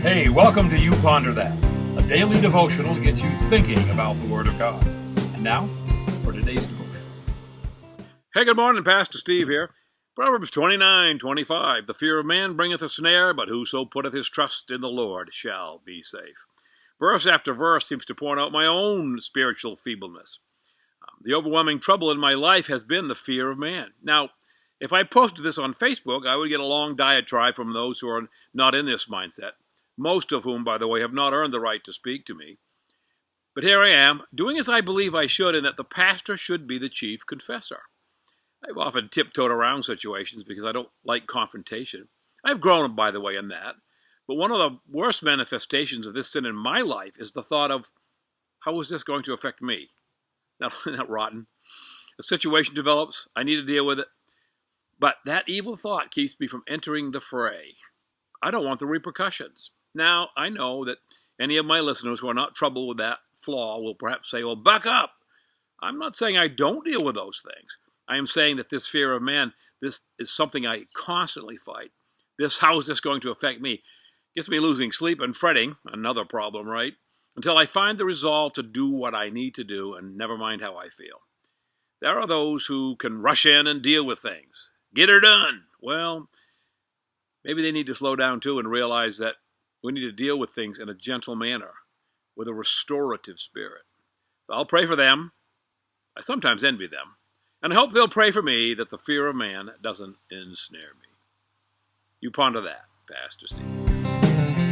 Hey, welcome to You Ponder That, a daily devotional to get you thinking about the Word of God. And now, for today's devotion. Hey, good morning, Pastor Steve here. Proverbs 29:25. The fear of man bringeth a snare, but whoso putteth his trust in the Lord shall be safe. Verse after verse seems to point out my own spiritual feebleness. The overwhelming trouble in my life has been the fear of man. Now, if I posted this on Facebook, I would get a long diatribe from those who are not in this mindset, most of whom, by the way, have not earned the right to speak to me. But here I am, doing as I believe I should, and that the pastor should be the chief confessor. I've often tiptoed around situations because I don't like confrontation. I've grown, by the way, in that. But one of the worst manifestations of this sin in my life is the thought of, how is this going to affect me? Not rotten. A situation develops, I need to deal with it. But that evil thought keeps me from entering the fray. I don't want the repercussions. Now, I know that any of my listeners who are not troubled with that flaw will perhaps say, well, back up. I'm not saying I don't deal with those things. I am saying that this fear of man, this is something I constantly fight. How is this going to affect me? Gets me losing sleep and fretting, another problem, right? Until I find the resolve to do what I need to do and never mind how I feel. There are those who can rush in and deal with things. Get her done. Well, maybe they need to slow down too and realize that we need to deal with things in a gentle manner, with a restorative spirit. So I'll pray for them. I sometimes envy them. And I hope they'll pray for me that the fear of man doesn't ensnare me. You ponder that, Pastor Steve.